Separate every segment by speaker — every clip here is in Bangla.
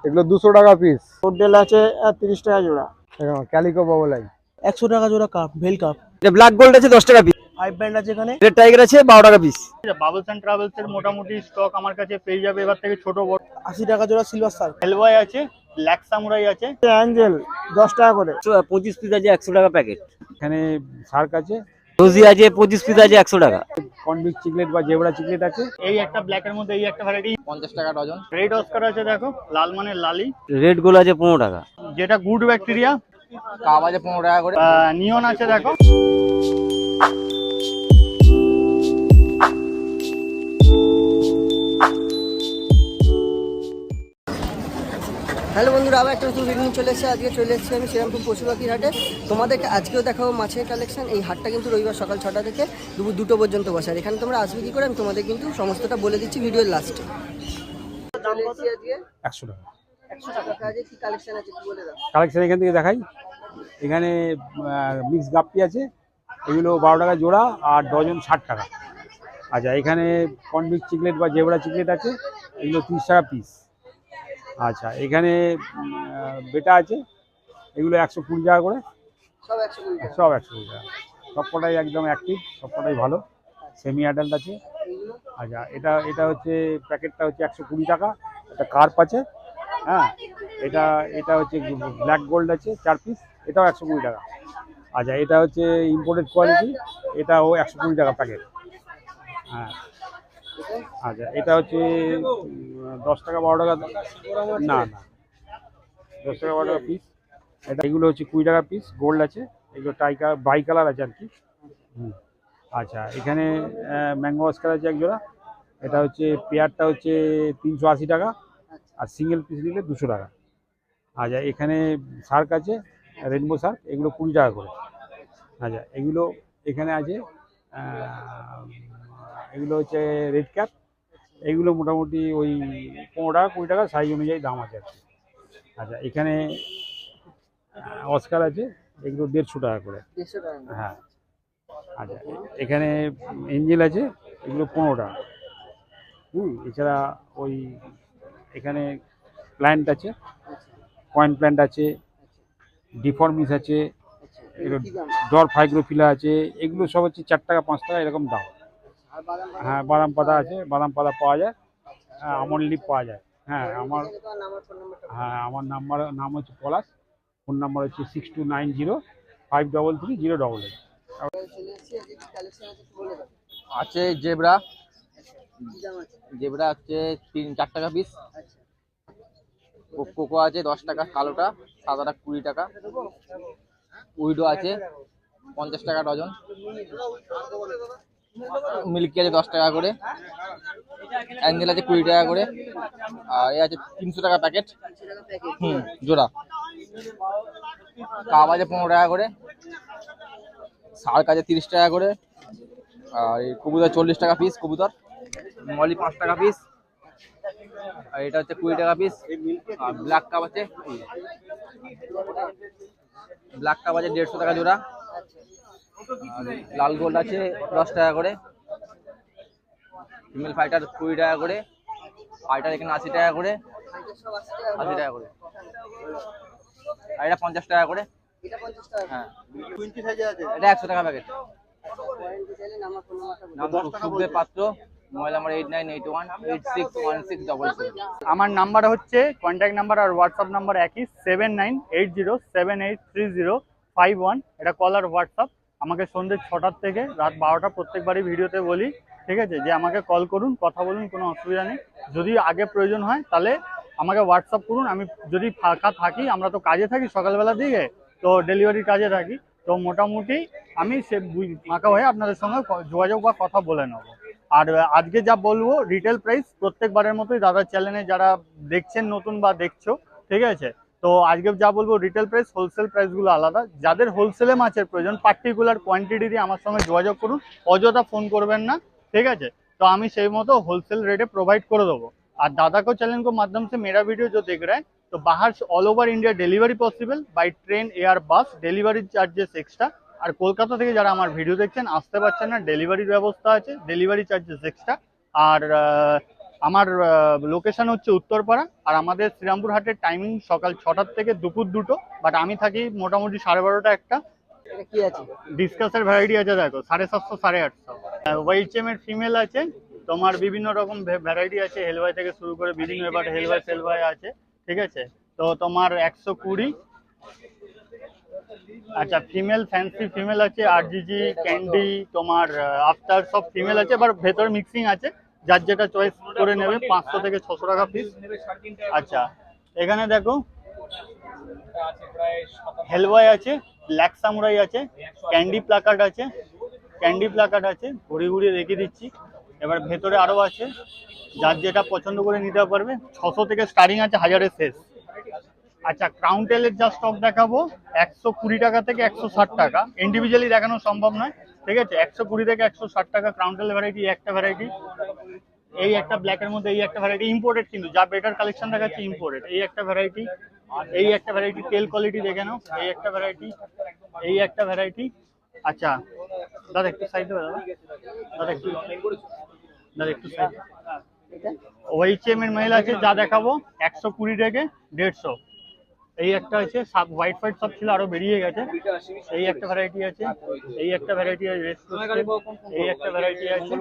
Speaker 1: এগুলো 200 টাকা পিস।
Speaker 2: হোটেল আছে 30 টাকা জোড়া।
Speaker 1: ক্যালিকো বাবলাই
Speaker 2: 100 টাকা জোড়া কাপ, ভেল কাপ।
Speaker 3: এটা ব্ল্যাক গোল্ড আছে 10 টাকা পিস।
Speaker 2: 5 ব্র্যান্ড আছে এখানে।
Speaker 3: রেড টাইগার আছে 12 টাকা পিস।
Speaker 4: বাবলস এন্ড ট্রাভেলস এর মোটামুটি স্টক আমার কাছে পেয়ে যাবে এবার থেকে, ছোট বড়।
Speaker 2: 80 টাকা জোড়া সিলভার সার্ক।
Speaker 4: হেলবয় আছে, ব্ল্যাক সামুরাই আছে,
Speaker 2: অ্যাঞ্জেল 10 টাকা করে।
Speaker 3: 25 পিস আছে 100 টাকা প্যাকেট।
Speaker 1: এখানে শার্ক আছে,
Speaker 3: রোজি আছে 25 পিস আছে 100 টাকা।
Speaker 1: কনভিক্ট চিকলেট বা জেব্রা চিকলেট আছে।
Speaker 4: এই একটা ব্ল্যাক এর মধ্যে এই একটা ভ্যারাইটি
Speaker 3: 50 টাকা ডজন।
Speaker 4: রেড অস্কার আছে, দেখো লাল মানে লালি।
Speaker 3: রেড গোল আছে 15 টাকা।
Speaker 4: যেটা গুড ব্যাকটেরিয়া
Speaker 3: কাপ আছে 15 টাকা করে।
Speaker 4: নিয়ন আছে দেখো।
Speaker 5: হ্যালো বন্ধুরা, আবার একটা নতুন ভিডিও নিয়ে চলে এসেছি। আজকে চলে এসেছি আমি শ্রীরামপুর পশু পাখির হাটে। তোমাদেরকে আজকেও দেখাবো মাছের কালেকশন। এই হাটটা কিন্তু রবিবার সকাল 6টা থেকে দুপুর 2টো পর্যন্ত বসে। আর এখানে তোমরা আসবে কী করে আমি তোমাদের কিন্তু সমস্তটা বলে দিচ্ছি ভিডিওর লাস্টে। চলে এসেছি আজকে
Speaker 1: 100 টাকা।
Speaker 5: 100 টাকা কাজে কী কালেকশন আছে একটু বলে দাও।
Speaker 1: কালেকশন এখান থেকে দেখাই। এখানে মিক্স গাপ্পি আছে, এগুলো 12 টাকা জোড়া আর ডজন 60 টাকা। আচ্ছা, এখানে কনভিক্ট চিকলেট বা জেব্রা চিকলেট আছে, এগুলো 30 টাকা পিস। আচ্ছা, এখানে বেটা আছে, এগুলো 120 টাকা করে।
Speaker 5: সব 120 টাকা।
Speaker 1: সব 120 টাকা, সবকটাই একদম অ্যাক্টিভ, সবকটাই ভালো। সেমি অ্যাডাল্ট আছে। আচ্ছা, এটা হচ্ছে প্যাকেটটা হচ্ছে 120 টাকা। একটা কার্প আছে, হ্যাঁ, এটা হচ্ছে ব্ল্যাক গোল্ড আছে 4 পিস, এটাও 120 টাকা। আচ্ছা, এটা হচ্ছে ইম্পোর্টেড কোয়ালিটি, এটাও 120 টাকা প্যাকেট। হ্যাঁ, আচ্ছা, এটা হচ্ছে 10 টাকা 12 টাকা, না 10 টাকা 12 টাকা পিস। এগুলো হচ্ছে 20 টাকা পিস, গোল্ড আছে, এগুলো বাই কালার আছে আর কি। আচ্ছা, এখানে ম্যাঙ্গো অস্কার আছে এক জোড়া, এটা হচ্ছে পেয়ারটা হচ্ছে 380 টাকা, আর সিঙ্গেল পিস নিলে 200 টাকা। আচ্ছা, এখানে শার্ক আছে, রেনবো শার্ক, এগুলো 20 টাকা করে। আচ্ছা, এগুলো এখানে আছে, এগুলো হচ্ছে রেড ক্যাপ, এগুলো মোটামুটি ওই 15 টাকা 20 টাকা সাইজ অনুযায়ী দাম আছে আর কি। আচ্ছা, এখানে অস্কার আছে, এগুলো 150 টাকা করে।
Speaker 5: 150 টাকা।
Speaker 1: হ্যাঁ। আচ্ছা, এখানে এঞ্জেল আছে, এগুলো 15 টাকা। এছাড়া ওই এখানে প্ল্যান্ট আছে, পয়েন্ট প্ল্যান্ট আছে, ডিফর্মিস আছে, এগুলো ডর ফাইগ্রোফিলা আছে, এগুলো সব হচ্ছে 4 টাকা 5 টাকা এরকম দাম। হ্যাঁ, বাদাম পাতা আছে, বাদাম পাতা পাওয়া যায়, আমন্ড লিপ পাওয়া যায়। হ্যাঁ, আমার নাম হচ্ছে পলাশ, ফোন নাম্বার হচ্ছে 6290533088।
Speaker 3: আছে জেব্রা, জেব্রা হচ্ছে 4 টাকা পিস। কোকো আছে 10 টাকা, কালোটা, সাদাটা 20 টাকা। উইডো আছে 50 টাকা ডজন। মিল্কি আছে 10 টাকা করে। অ্যাঞ্জেল আছে 20 টাকা করে। আর এ আছে 300 টাকা প্যাকেট, জোড়া। কাপ আছে 15 টাকা করে। শার্ক আছে 30 টাকা করে। আর এই কবুতর 40 টাকা পিস, কবুতর মলি 5 টাকা পিস। আর এটা হচ্ছে 20 টাকা পিস। আর ব্ল্যাক কাপ আছে, ব্ল্যাক কাপ আছে 150 টাকা জোড়া। আর লাল গোল্ড আছে 10 টাকা করে। ফিমেল ফাইটার 20 টাকা করে। ফাইটার এখানে 80 টাকা করে, 80 টাকা করে। আর এটা 50 টাকা করে। হ্যাঁ, এটা 100 টাকা প্যাকেট। সুখদেব পাত্র, মোবাইল নাম্বার 8981861677।
Speaker 4: আমার নাম্বার হচ্ছে, কন্ট্যাক্ট নাম্বার আর হোয়াটসঅ্যাপ নাম্বার একই, 7980783051। এটা কল আর হোয়াটসঅ্যাপ। আমাকে সন্ধ্যে 6টার থেকে রাত 12টা প্রত্যেকবারই ভিডিওতে বলি, ঠিক আছে, যে আমাকে কল করুন, কথা বলুন, কোনো অসুবিধা নেই। যদি আগে প্রয়োজন হয় তাহলে আমাকে হোয়াটসঅ্যাপ করুন। আমি যদি ফাঁকা থাকি, আমরা তো কাজে থাকি সকালবেলার দিকে, তো ডেলিভারির কাজে থাকি, তো মোটামুটি আমি সে ফাঁকা হয়ে আপনাদের সঙ্গে যোগাযোগ বা কথা বলে নেবো। আর আজকে যা বলবো রিটেল প্রাইস প্রত্যেকবারের মতোই দাদার চ্যানেলে যারা দেখছেন নতুন বা দেখছো, ঠিক আছে, তো আজকে যা বলবো রিটেল প্রাইস, হোলসেল প্রাইসগুলো আলাদা। যাদের হোলসেলে মাছের প্রয়োজন, পার্টিকুলার কোয়ান্টিটি দিয়ে আমার সঙ্গে যোগাযোগ করুন, অযথা ফোন করবেন না, ঠিক আছে। तो আমি সেই মতো होलसेल रेट प्रोवाइड कर देवो। और दादा को चैनल को माध्यम से मेरा वीडियो जो देख रहा है, तो बाहर all over India delivery possible by train, air, बस, डिलीवरी चार्जेस एक्सट्रा। और कोलकाता থেকে যারা আমার ভিডিও দেখছেন আসতে পারছেন না, ডেলিভারির ব্যবস্থা আছে, ডেলিভারি চার্জেস এক্সট্রা। আর আমার লোকেশন হচ্ছে উত্তরপাড়া, আর আমাদের শ্রীরামপুর হাটের টাইমিং সকাল 6টার থেকে দুপুর 2টো, বাট আমি থাকি মোটামুটি 12:30টা 1টা।
Speaker 5: এটা কি আছে?
Speaker 4: ডিসকাসের ভ্যারাইটি আছে দেখো 750 850। ওয়াইচএম এর ফিমেল আছে, তোমার বিভিন্ন রকম ভ্যারাইটি আছে, হেলভাই থেকে শুরু করে বিভিন্ন, এবার হেলভাই সেলভাই আছে, ঠিক আছে। তো তোমার 120। আচ্ছা ফিমেল ফ্যান্সি ফিমেল আছে, আরজিজি ক্যান্ডি তোমার আফটার সব ফিমেল আছে, এবার ভেতর মিক্সিং আছে, যার যেটা চয়েস করে নেবে। 500 থেকে 600 টাকা পিস। আচ্ছা এখানে দেখো হেলভাই আছে, ব্ল্যাক সামুরাই আছে, ক্যান্ডি প্লাকার্ড আছে, ঘুরিয়ে ঘুরিয়ে রেখে দিচ্ছি। এবার ভেতরে আরো আছে, যার যেটা পছন্দ করে নিতে পারবে। 600 থেকে স্টার্টিং আছে, 1000-এর শেষ। আচ্ছা ক্রাউন টেলের যা স্টক দেখাবো 120 টাকা থেকে 160 টাকা, ইন্ডিভিজুয়ালি দেখানো সম্ভব নয়, ঠিক আছে। 120 থেকে 160 টাকা ক্রাউন টেল ভ্যারাইটি, একটা ভ্যারাইটি। এই একটা ব্ল্যাকের মধ্যে এই একটা ভ্যারাইটি, ইম্পোর্টেড কিন্তু, যা বেটার কালেকশন দেখাচ্ছে ইম্পোর্টেড। এই একটা ভ্যারাইটি, এই একটা ভ্যারাইটি, তেল কোয়ালিটি দেখে নাও। এই একটা ভ্যারাইটি, এই একটা ভ্যারাইটি। আচ্ছা দাদা একটু সাইড দেবে, দাদা একটু সাইড। ওয়াইচএম এর মেল আছে, যা দেখাবো 120 থেকে 150। এই একটা আছে, সব হোয়াইট হোয়াইট সব ছিল, আরো বেরিয়ে গেছে। এই একটা ভ্যারাইটি আছে, এই একটা ভ্যারাইটি আছে, এই একটা ভ্যারাইটি আছে,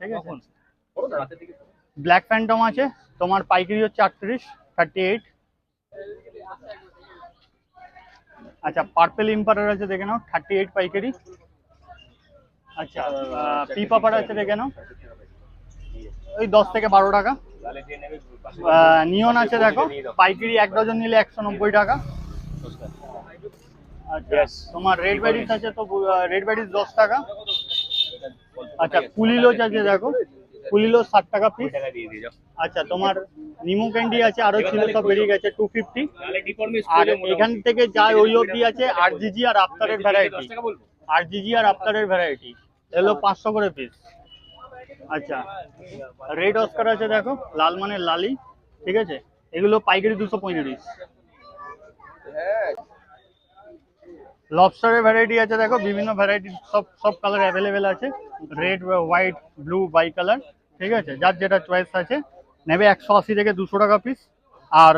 Speaker 4: ঠিক আছে। ব্ল্যাক ফ্যান্টম আছে, তোমার পাইকারি হচ্ছে 38। আচ্ছা পার্পল ইম্পারার আছে, দেখে নাও 38 পাইকারি। আচ্ছা পি পাপার আছে, দেখে নাও ওই 10 থেকে 12 টাকা। নিয়ন আছে দেখো, পাইকারি 1 ডজন নিলে 190 টাকা। আচ্ছা তোমার রেড ব্যাডিস আছে, তো রেড ব্যাডিস 10 টাকা। আচ্ছা কুলিলোচ আছে দেখো, কুলিলো 60 টাকা পিস। আচ্ছা তোমার নিমো ক্যান্ডি আছে, আরো ছিল সব বেরিয়ে গেছে, 250। আর এখান থেকে যা ওই অবধি আছে আরজিজি আর আফতারের ভ্যারাইটি, এগুলো 500 করে পিস। আচ্ছা রেড অস্কার আছে দেখো, লাল মানে লালি, ঠিক আছে। এগুলো পাইকারি 235। লবস্টারের ভ্যারাইটি আছে দেখো, বিভিন্ন ভ্যারাইটি, সব কালার অ্যাভেলেবেল আছে, red white blue bicolour, ঠিক আছে। যার যেটা চয়েস আছে নেবে। 180 থেকে 200 টাকা পিস। আর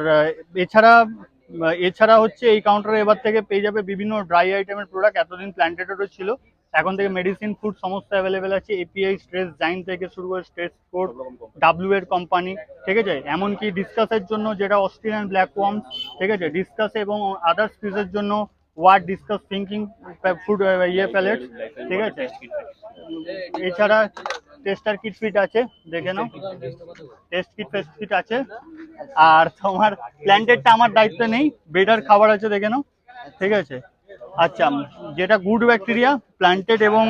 Speaker 4: এছাড়া হচ্ছে এই কাউন্টারে এবার থেকে পেয়ে যাবে বিভিন্ন ড্রাই আইটেমের প্রোডাক্ট। এতদিন প্ল্যান্টেডেরও ছিল, এখন থেকে মেডিসিন ফুড সমস্ত অ্যাভেলেবেল আছে। এপিআই স্ট্রেস জাইন থেকে শুরু করে স্ট্রেস কোড, ডাব্লিউ এর কোম্পানি, ঠিক আছে। এমনকি ডিসকাসের জন্য যেটা অস্ট্রেলিয়ান ব্ল্যাক ওয়ার্ম, ঠিক আছে, ডিসকাসে এবং আদার্স ফিজের জন্য word discuss thinking food palette, ঠিক আছে। এছাড়া টেস্টার কিট ফিট আছে, দেখে নাও, টেস্ট কিট আছে। আর তোমার প্ল্যান্টেডটা আমার দায়িত্ব নেই, বেটার খাবার আছে, দেখে নাও, ঠিক আছে। আচ্ছা যেটা গুড ব্যাকটেরিয়া প্ল্যান্টেড এবং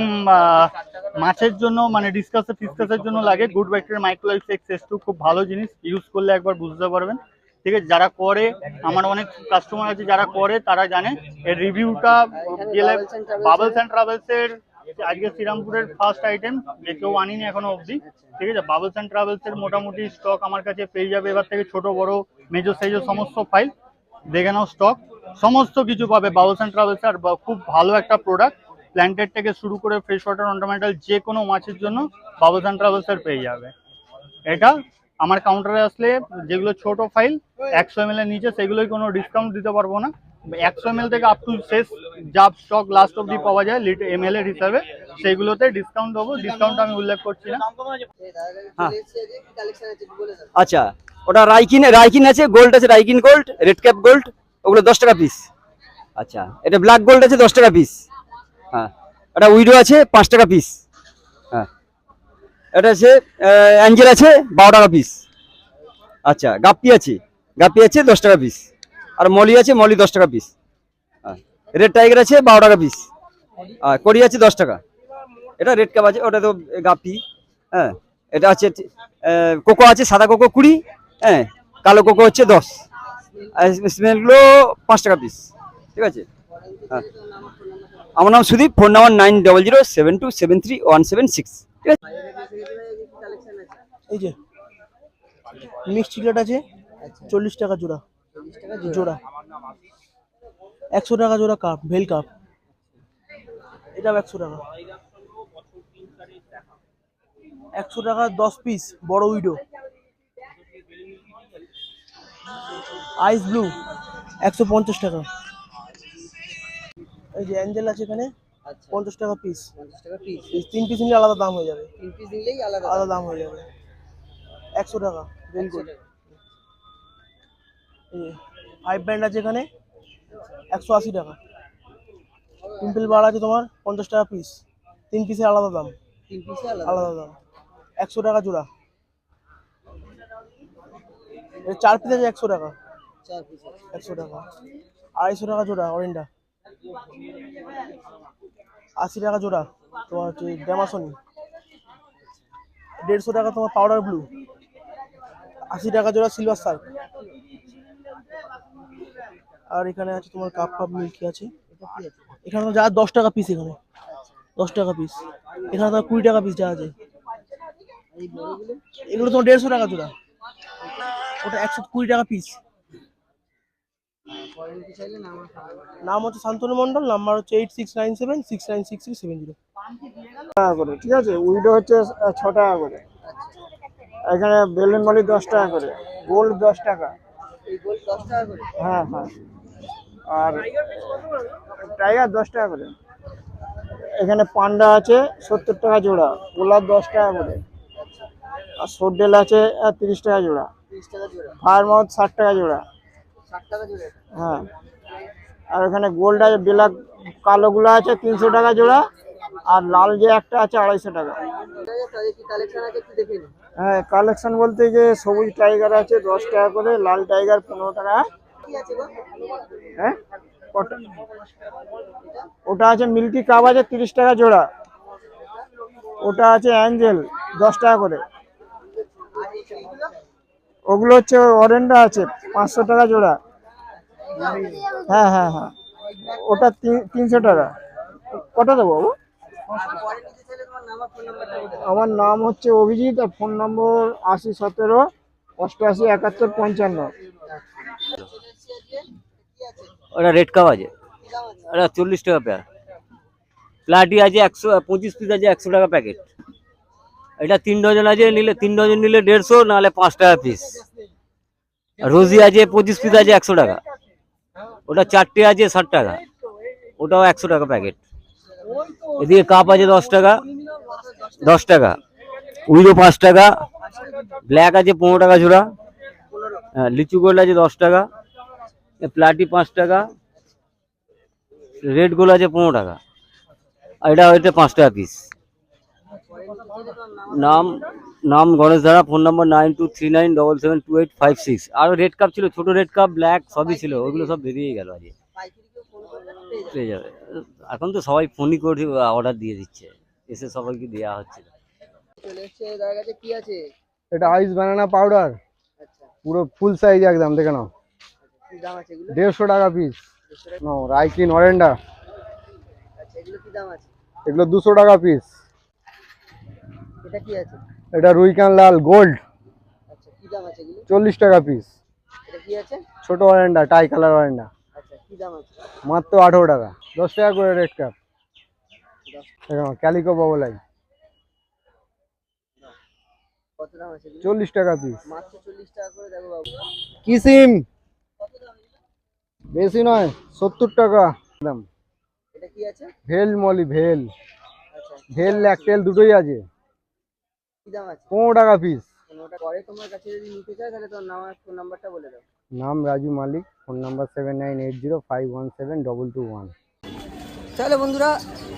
Speaker 4: মাছের জন্য, মানে ফিসকাসের জন্য লাগে, গুড ব্যাকটেরিয়া মাইক্রোলাইফ এক্স2 খুব ভালো জিনিস, ইউজ করলে একবার বুঝতে পারবেন, ঠিক আছে। যারা করে, আমার অনেক কাস্টমার আছে যারা করে, তারা জানে। এর রিভিউটা গেলে বাবলস অ্যান্ড ট্রাভেলস এর আজকে শ্রীরামপুরের ফার্স্ট আইটেম, যে কেউ আনিনি এখনো অবধি, ঠিক আছে। বাবলস অ্যান্ড ট্রাভেলস এর মোটামুটি স্টক আমার কাছে পেয়ে যাবে এবার থেকে, ছোট বড় মেজো সাইজো সমস্ত ফাইল, দেখে নাও স্টক, সমস্ত কিছু পাবে বাবলস অ্যান্ড ট্রাভেলস। আর খুব ভালো একটা প্রোডাক্ট, প্ল্যান্টেড থেকে শুরু করে ফ্রেশ ওয়াটার অর্নামেন্টাল যে কোনো মাছের জন্য বাবলস অ্যান্ড ট্রাভেলস এর পেয়ে যাবে। এটা আমার কাউন্টারে আসলে যেগুলো ছোট ফাইল 100 ml এর নিচে, সেগুলোই কোনো ডিসকাউন্ট দিতে পারবো না। 100 ml থেকে আপ টু শেষ যা স্টক লাস্ট অবধি পাওয়া যায় ml এর হিসাবে, সেগুলোতে ডিসকাউন্ট দেবো। ডিসকাউন্ট আমি উল্লেখ করছি না।
Speaker 6: আচ্ছা ওটা রাইকিন আছে, গোল্ড আছে, রাইকিন গোল্ড, রেড ক্যাপ গোল্ড, ওগুলো 10 টাকা পিস। আচ্ছা এটা ব্ল্যাক গোল্ড আছে 10 টাকা পিস। হ্যাঁ এটা উইডো আছে 5 টাকা পিস। হ্যাঁ এটা আছে অ্যাঞ্জেল আছে 12 টাকা পিস। আচ্ছা গাপ্পি আছে 10 টাকা পিস। আর মলি আছে, মলি 10 টাকা পিস। হ্যাঁ রেড টাইগার আছে 12 টাকা পিস। আর কড়ি আছে 10 টাকা। এটা রেড ক্যাপ আছে, ওটা তো গাপ্পি। হ্যাঁ এটা আছে কোকো আছে, সাদা কোকো 20, হ্যাঁ কালো কোকো হচ্ছে 10। আর স্মেলগুলো 5 টাকা পিস, ঠিক আছে। হ্যাঁ আমার নাম সুদীপ, ফোন নাম্বার 9007273176, ঠিক আছে।
Speaker 2: এই যে মিক্স চিকেট আছে 40 টাকা জোড়া, জোড়া 100 টাকা জোড়া কাপ, ভেল কাপ, এটাও 100 টাকা। 100 টাকা 10 পিস বড় উইডো, আইস ব্লু 150 টাকা। এই যে অ্যাঞ্জেল আছে এখানে
Speaker 5: আচ্ছা
Speaker 2: 50 টাকা পিস।
Speaker 5: 50 টাকা পিস।
Speaker 2: 3 পিস নিলে আলাদা দাম হয়ে যাবে।
Speaker 5: 3 পিস নিলেই আলাদা
Speaker 2: আলাদা দাম হয়ে যাবে। 100 টাকা ভেরি গুড। এই 5 ব্যান্ড আছে এখানে 180 টাকা। টিম্পল বার আছে তোমার 50 টাকা পিস। 3 পিসের আলাদা দাম।
Speaker 5: 3 পিসে আলাদা।
Speaker 2: আলাদা দাম 100 টাকা জোড়া। 4 পিস আছে 100 টাকা।
Speaker 5: 4 পিস আছে।
Speaker 2: 100 টাকা। 250 টাকা জোড়া অরেন্ডা। 80 টাকা জোড়া তোমার হচ্ছে ড্যামাসনি। 150 টাকা তোমার পাউডার ব্লু। 80 টাকা জোড়া সিলভার সার্ক। আর এখানে আছে তোমার কাপ কাপ মিল্কি আছে।
Speaker 5: এটা কি আছে?
Speaker 2: এখানে যা 10 টাকা পিস, এখানে 10 টাকা পিস। এখানে তোমার 20 টাকা পিস যা আছে।
Speaker 5: এই বড়গুলো
Speaker 2: এগুলো তোমার 150 টাকা জোড়া। ওটা 120 টাকা পিস।
Speaker 5: ফরেন কি চাইলে না আমার
Speaker 2: নাম হচ্ছে শান্তনু মন্ডল, নাম্বার হচ্ছে 8697696670।
Speaker 7: টাকা করে, ঠিক আছে। উইডো হচ্ছে 6 টাকা করে। এখানে বেলুন মলি 10 টাকা করে, গোল্ড 10 টাকা।
Speaker 5: এই গোল 10 টাকা করে।
Speaker 7: হ্যাঁ হ্যাঁ। আর টাইগার 10 টাকা করে। এখানে পান্ডা আছে 70 টাকা জোড়া, গোলাপ 10 টাকা করে। আর সোডেল আছে 30 টাকা জোড়া।
Speaker 5: 30 টাকা জোড়া।
Speaker 7: ফায়ার মাউথ 60 টাকা জোড়া।
Speaker 5: 60 টাকা জোড়া।
Speaker 7: হ্যাঁ। আর এখানে গোল্ড আছে, ব্ল্যাক কালোগুলো আছে 300 টাকা জোড়া। আর লাল যে একটা আছে 250 টাকা।
Speaker 5: তাহলে কি কালেকশন আছে একটু দেখে নিন।
Speaker 7: হ্যাঁ, কালেকশন বলতে যে সবুজ টাইগার আছে 10 টাকা করে, লাল টাইগার 15 টাকা।
Speaker 5: কি আছে গো?
Speaker 7: হ্যাঁ, ওটা আছে মিল্কি কাপ আছে 30 টাকা জোড়া। ওটা আছে অ্যাঞ্জেল 10 টাকা করে।
Speaker 5: আর এইগুলো
Speaker 7: ওগুলো হচ্ছে অরেন্ডা আছে 500 টাকা জোড়া। হ্যাঁ হ্যাঁ হ্যাঁ, ওটা 300 টাকা। কটা দেবো বাবু?
Speaker 5: ফরেন নিতে চাইলে তোমার নাম আর ফোন নাম্বারটা বলে দাও।
Speaker 7: আমার নাম হচ্ছে অভিজিৎ, আর ফোন নম্বর 8017 88 71 55।
Speaker 6: ওটা রেড কাপ আছে, ওটা 40 টাকা পেয়ার। প্লাটি আছে 125 পিস আছে 100 টাকা প্যাকেট। এটা 3 ডজন আছে, নিলে 3 ডজন নিলে 150, নাহলে 5 টাকা পিস। রোজি আছে 25 পিস আছে 100 টাকা। ওটা 4টে আছে 60 টাকা, ওটাও 100 টাকা প্যাকেট। এদিকে কাপ আছে 10 টাকা, 10 টাকা। উইডো 5 টাকা, ব্ল্যাক আছে 15 টাকা জোড়া। হ্যাঁ, লিচু গোল্ড আছে 10 টাকা, প্লাটি 5 টাকা, রেড গোল্ড আছে 15 টাকা। আর এটা 5 টাকা পিস। নাম গণেশ ধারা, ফোন নাম্বার 9239772856। আর রেড কাপ ছিল, ছোট রেড কাপ, ব্ল্যাক সবই ছিল, ওইগুলো সব বেরিয়ে গেল আজকে।
Speaker 5: পাইকারি কেউ ফোন করলে পেয়ে যাবে।
Speaker 6: পেয়ে যাবে। এখন তো সবাই ফোনই করে অর্ডার দিয়ে দিচ্ছে, এসে সবাইকে দেওয়া হচ্ছে।
Speaker 5: চলে এসেছে দাদার কাছে। কি আছে?
Speaker 7: এটা আইস বানানা পাউডার,
Speaker 5: আচ্ছা
Speaker 7: পুরো ফুল সাইজ একদম, দেখে নাও।
Speaker 5: কি দাম আছে এগুলো?
Speaker 7: 150 টাকা পিস।
Speaker 5: 200 টাকা।
Speaker 7: নাও রাইকিন অরেন্ডা,
Speaker 5: আচ্ছা এগুলো কি দাম আছে?
Speaker 7: এগুলো 200 টাকা পিস।
Speaker 5: এটা কি আছে?
Speaker 7: এটা রুইকান লাল গোল্ড,
Speaker 5: আচ্ছা কি দাম আছে এগুলো?
Speaker 7: 40 টাকা পিস।
Speaker 5: এটা কি আছে?
Speaker 7: ছোট অরেন্ডা, টাই কালার অরেন্ডা,
Speaker 5: আচ্ছা কি দাম আছে?
Speaker 7: মাত্র 18 টাকা। 10 টাকা করে রেড কাপ। দেখো ক্যালিকো বাবলাই
Speaker 5: কত দাম আছে এগুলো?
Speaker 7: 40 টাকা পিস।
Speaker 5: মাত্র 40 টাকা করে। দেখো বাবু
Speaker 7: কি সিম
Speaker 5: কত দাম এগুলো?
Speaker 7: বেশি নয়, 70 টাকা দাম।
Speaker 5: এটা কি আছে?
Speaker 7: ভেল মলি, ভেল
Speaker 5: আচ্ছা
Speaker 7: ভেল ল্যাকটেল দুটোই আছে,
Speaker 5: কি দাম আছে?
Speaker 7: 15 টাকা পিস।
Speaker 5: ওটা পরে তোমার কাছে যদি নিতে চাই তাহলে তোমার নাম আর ফোন নাম্বারটা বলে দাও।
Speaker 7: নাম রাজু মালিক, ফোন নাম্বার 7980517221।
Speaker 5: তাহলে বন্ধুরা,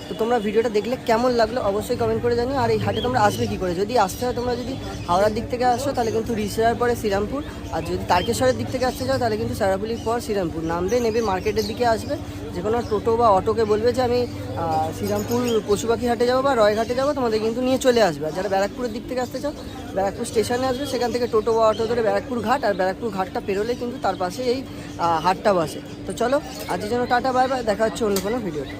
Speaker 5: তো তোমরা ভিডিওটা দেখলে কেমন লাগলো অবশ্যই কমেন্ট করে জানিও। আর এই হাটে তোমরা আসবে কি করে? যদি আসতে হয়, তোমরা যদি হাওড়ার দিক থেকে আসো তাহলে কিন্তু রিসেরার পরে শ্রীরামপুর, আর যদি তারকেশ্বরের দিক থেকে আসতে চাও তাহলে কিন্তু সারাপুলির পর শ্রীরামপুর নামবে, নেবে মার্কেটের দিকে আসবে। যে কোনো টোটো বা অটোকে বলবে যে আমি শ্রীরামপুর পশুপাখি হাটে যাবো বা রয়ঘাটে যাবো, তোমাদের কিন্তু নিয়ে চলে আসবে। আর যারা ব্যারাকপুরের দিক থেকে আসতে চাও, ব্যারাকপুর স্টেশনে আসবে, সেখান থেকে টোটো বা অটো ধরে ব্যারাকপুর ঘাট, আর ব্যারাকপুর ঘাটটা পেরোলে কিন্তু তার পাশে এই হাটটা বসে। তো চলো আজকের জন্য টাটা, বাই বাই, দেখা হচ্ছে অন্য কোনো ভিডিওতে।